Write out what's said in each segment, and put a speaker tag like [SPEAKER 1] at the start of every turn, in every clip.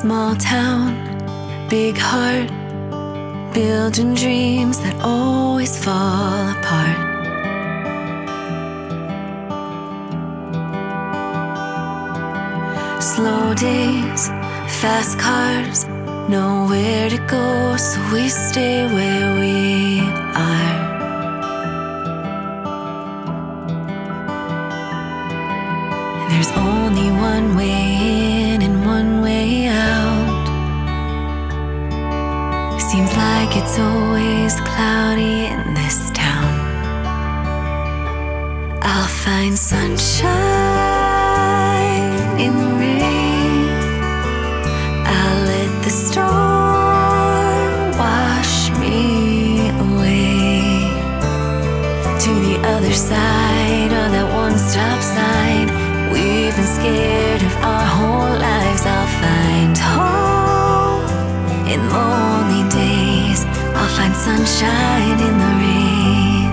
[SPEAKER 1] Small town, big heart, building dreams that always fall apart. Slow days, fast cars, nowhere to go, so we stay where we are. There's only one way in and one way out. Seems like it's always cloudy in this town. I'll find sunshine in the rain. I'll let the storm wash me away to the other side of that one-stop sign. We've been scared of our whole lives. I'll find hope in lonely days. I'll find sunshine in the rain.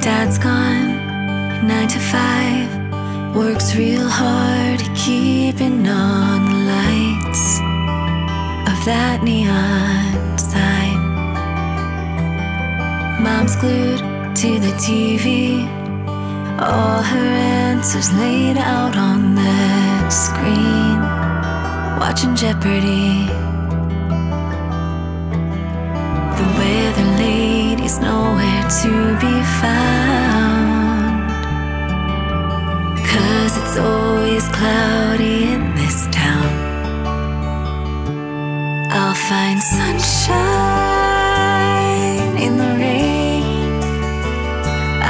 [SPEAKER 1] Dad's gone, 9 to 5. Works real hard, keeping on the lights of that neon sign. Mom's glued to the TV, all her answers laid out on the screen, watching Jeopardy. The weather lady's nowhere to be found, 'cause it's always cloudy in this town. I'll find sunshine in the rain.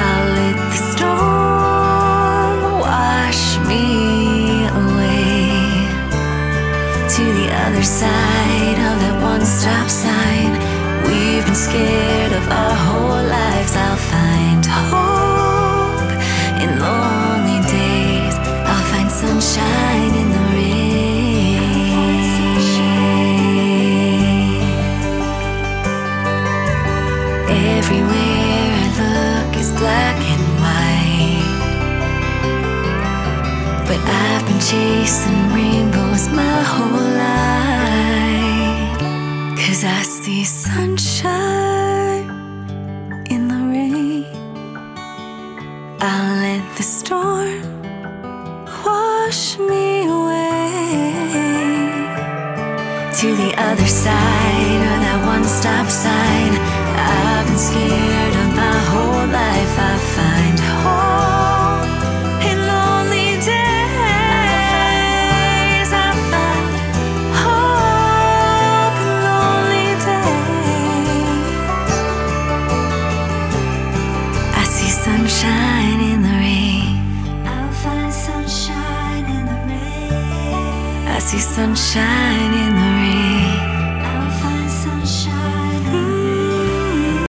[SPEAKER 1] I'll let the storm wash me away to the other side of that one-stop sign. We've been scared of our whole lives. I'll find hope in lonely days. I'll find sunshine in the rain. Everywhere I look is black and white, but I've been chasing rainbows my whole life, 'cause I see sunshine in the rain. I'll let the storm wash me away to the other side of that one-stop sign. I've been scared of my whole life. I find hope in lonely days. I find hope in lonely days. I see sunshine in the rain. I'll find sunshine in the rain. I see sunshine in the rain.